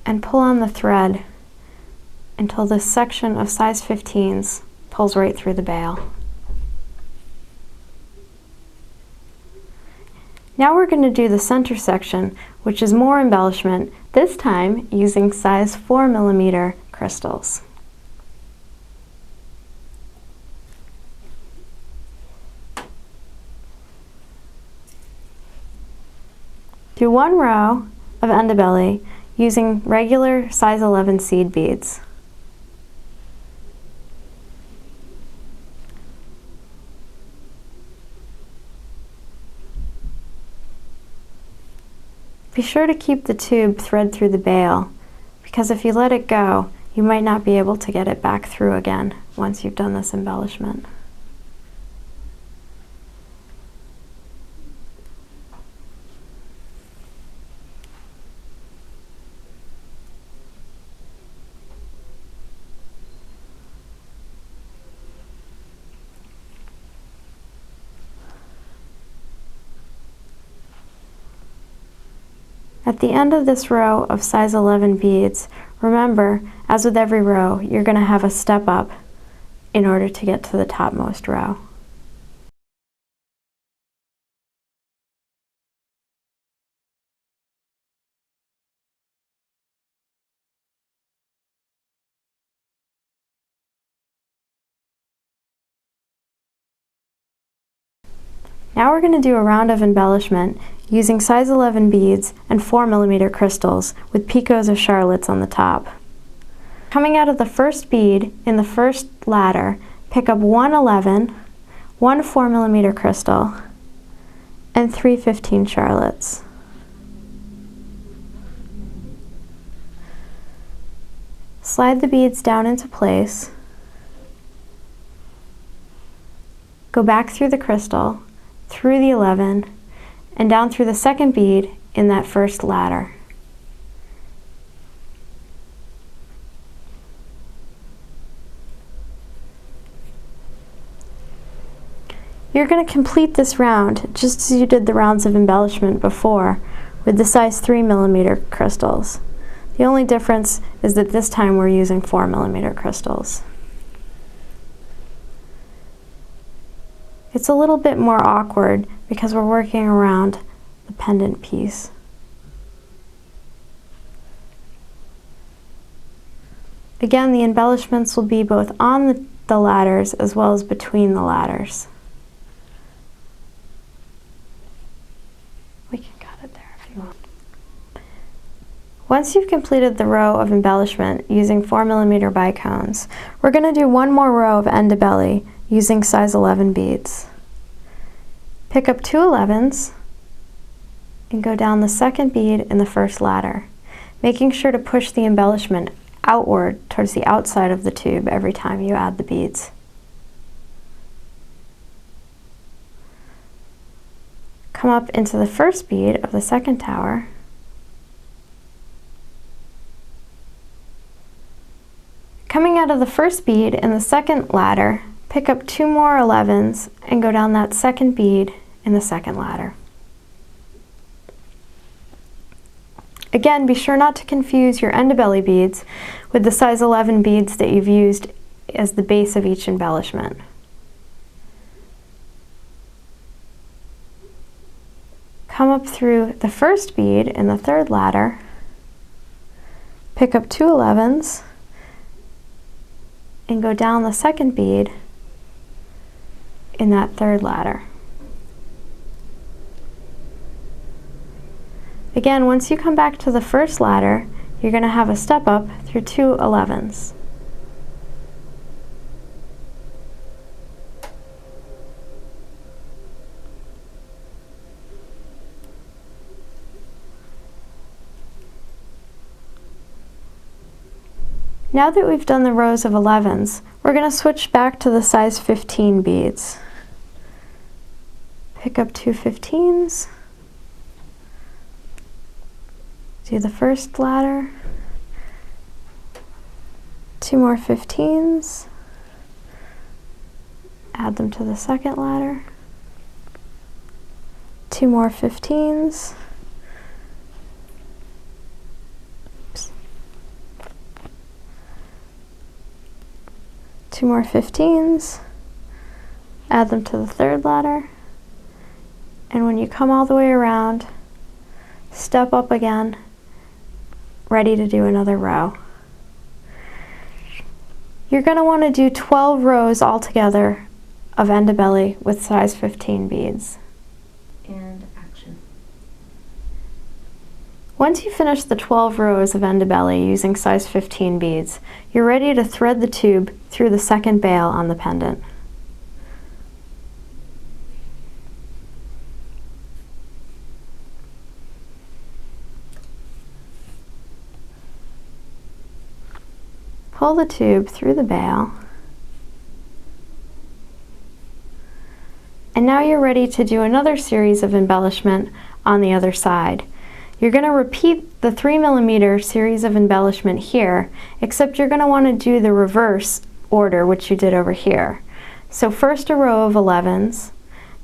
and pull on the thread until this section of size 15s pulls right through the bale. Now we're going to do the center section, which is more embellishment, this time using size 4mm crystals. Do 1 row of endebele using regular size 11 seed beads. Be sure to keep the tube thread through the bale, because if you let it go, you might not be able to get it back through again once you've done this embellishment. At the end of this row of size 11 beads, remember, as with every row, you're going to have a step up in order to get to the topmost row. Now we're going to do a round of embellishment using size 11 beads and 4mm crystals with picots of Charlottes on the top. Coming out of the first bead in the first ladder, pick up one 11, one 4mm crystal, and 3 15 Charlottes. Slide the beads down into place, go back through the crystal, through the 11, and down through the second bead in that first ladder. You're going to complete this round just as you did the rounds of embellishment before with the size 3mm crystals. The only difference is that this time we're using 4mm crystals. It's a little bit more awkward because we're working around the pendant piece. Again, the embellishments will be both on the ladders as well as between the ladders. We can cut it there if you want. Once you've completed the row of embellishment using 4mm bicones, we're going to do one more row of endebele using size 11 beads. Pick up two 11s and go down the second bead in the first ladder, making sure to push the embellishment outward towards the outside of the tube every time you add the beads. Come up into the first bead of the second tower, coming out of the first bead in the second ladder, pick up two more 11s and go down that second bead in the second ladder. Again, be sure not to confuse your endebele beads with the size 11 beads that you've used as the base of each embellishment. Come up through the first bead in the third ladder, pick up two 11s, and go down the second bead in that third ladder. Again, once you come back to the first ladder, you're going to have a step up through two 11s. Now that we've done the rows of 11s, we're going to switch back to the size 15 beads. Pick up two 15s, do the first ladder, two more 15s, add them to the second ladder, two more 15s, two more 15s, add them to the third ladder, and when you come all the way around, step up again, ready to do another row. You're going to want to do 12 rows altogether of endebele with size 15 beads. And action. Once you finish the 12 rows of endebele using size 15 beads, you're ready to thread the tube through the second bail on the pendant. Pull the tube through the bail, and now you're ready to do another series of embellishment on the other side. You're going to repeat the 3mm series of embellishment here, except you're going to want to do the reverse order which you did over here. So first a row of 11s,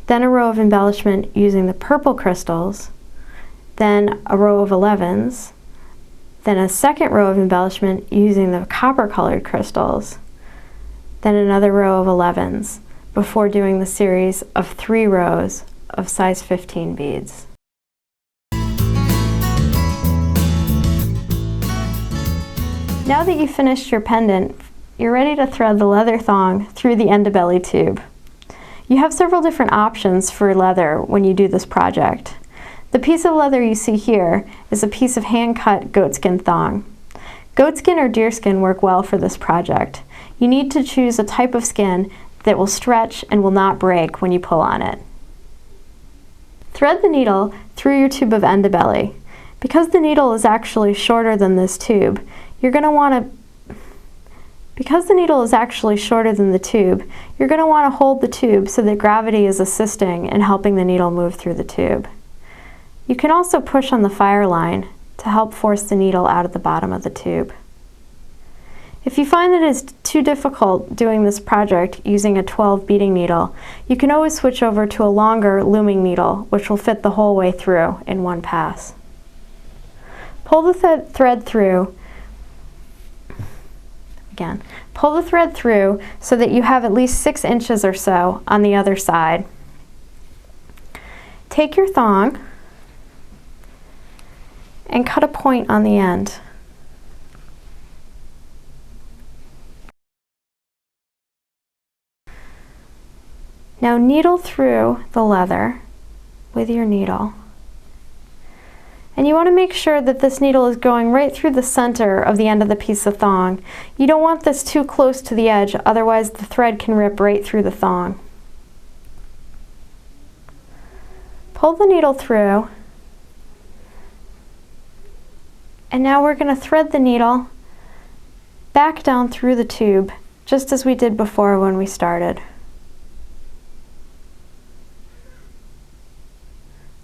then a row of embellishment using the purple crystals, then a row of 11s, then a second row of embellishment using the copper colored crystals, then another row of 11s, before doing the series of 3 rows of size 15 beads. Now that you've finished your pendant, you're ready to thread the leather thong through the endebele tube. You have several different options for leather when you do this project. The piece of leather you see here is a piece of hand-cut goatskin thong. Goatskin or deerskin work well for this project. You need to choose a type of skin that will stretch and will not break when you pull on it. Thread the needle through your tube of endebele. Because the needle is actually shorter than this tube, Because the needle is actually shorter than the tube, you're going to want to hold the tube so that gravity is assisting in helping the needle move through the tube. You can also push on the fire line to help force the needle out of the bottom of the tube. If you find that it's too difficult doing this project using a 12 beading needle, you can always switch over to a longer looming needle, which will fit the whole way through in one pass. Pull the thread through. Again, pull the thread through so that you have at least 6 inches or so on the other side. Take your thong and cut a point on the end. Now needle through the leather with your needle. And you want to make sure that this needle is going right through the center of the end of the piece of thong. You don't want this too close to the edge, otherwise the thread can rip right through the thong. Pull the needle through, and now we're going to thread the needle back down through the tube, just as we did before when we started.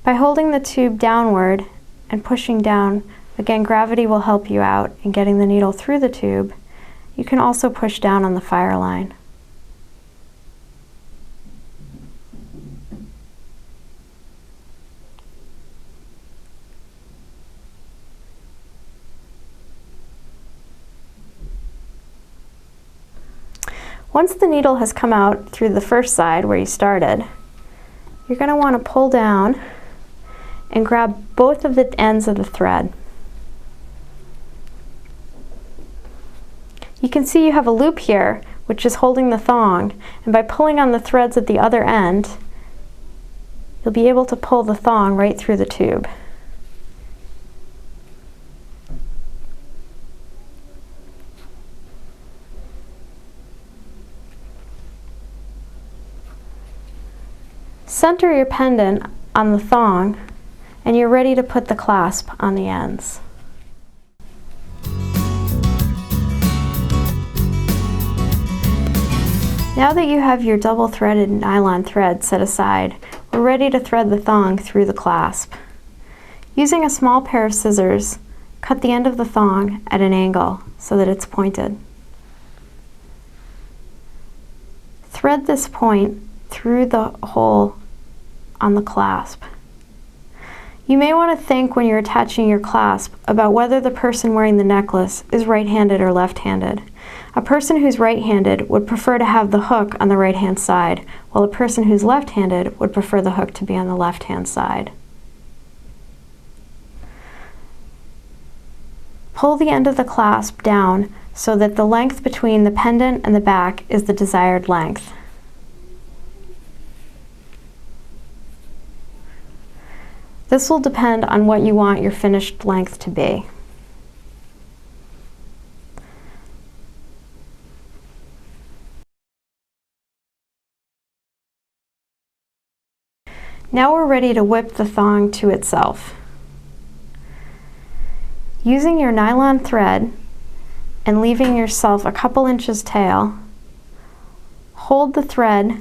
By holding the tube downward and pushing down, again, gravity will help you out in getting the needle through the tube. You can also push down on the fire line. Once the needle has come out through the first side where you started, you're going to want to pull down and grab both of the ends of the thread. You can see you have a loop here which is holding the thong, and by pulling on the threads at the other end, you'll be able to pull the thong right through the tube. Center your pendant on the thong, and you're ready to put the clasp on the ends. Now that you have your double threaded nylon thread set aside, we're ready to thread the thong through the clasp. Using a small pair of scissors, cut the end of the thong at an angle so that it's pointed. Thread this point through the hole on the clasp. You may want to think when you're attaching your clasp about whether the person wearing the necklace is right-handed or left-handed. A person who's right-handed would prefer to have the hook on the right-hand side, while a person who's left-handed would prefer the hook to be on the left-hand side. Pull the end of the clasp down so that the length between the pendant and the back is the desired length. This will depend on what you want your finished length to be. Now we're ready to whip the thong to itself. Using your nylon thread and leaving yourself a couple inches tail, hold the thread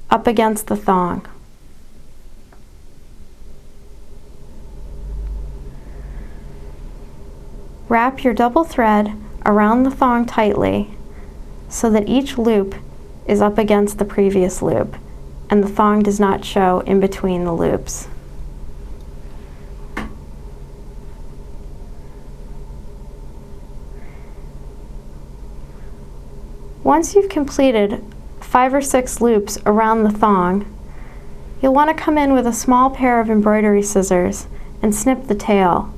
up against the thong. Wrap your double thread around the thong tightly so that each loop is up against the previous loop and the thong does not show in between the loops. Once you've completed 5 or 6 loops around the thong, you'll want to come in with a small pair of embroidery scissors and snip the tail.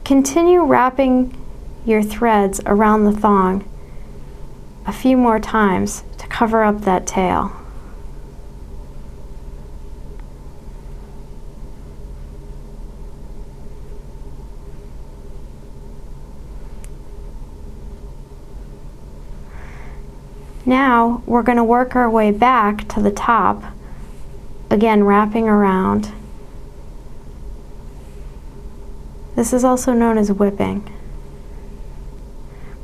Continue wrapping your threads around the thong a few more times to cover up that tail. Now we're going to work our way back to the top, again wrapping around. This is also known as whipping.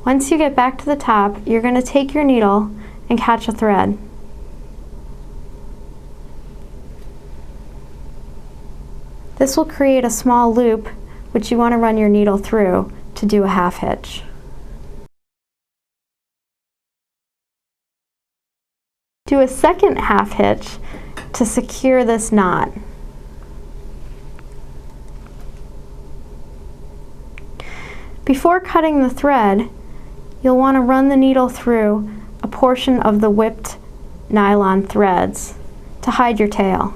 Once you get back to the top, you're going to take your needle and catch a thread. This will create a small loop which you want to run your needle through to do a half hitch. Do a second half hitch to secure this knot. Before cutting the thread, you'll want to run the needle through a portion of the whipped nylon threads to hide your tail.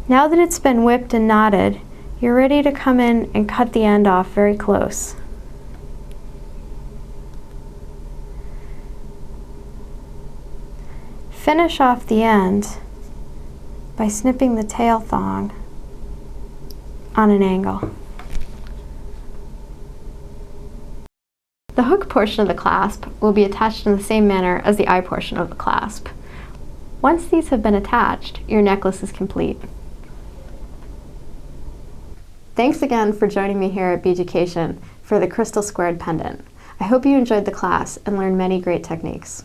Now that it's been whipped and knotted, you're ready to come in and cut the end off very close. Finish off the end by snipping the tail thong on an angle. The hook portion of the clasp will be attached in the same manner as the eye portion of the clasp. Once these have been attached, your necklace is complete. Thanks again for joining me here at Beaducation for the crystal squared pendant. I hope you enjoyed the class and learned many great techniques.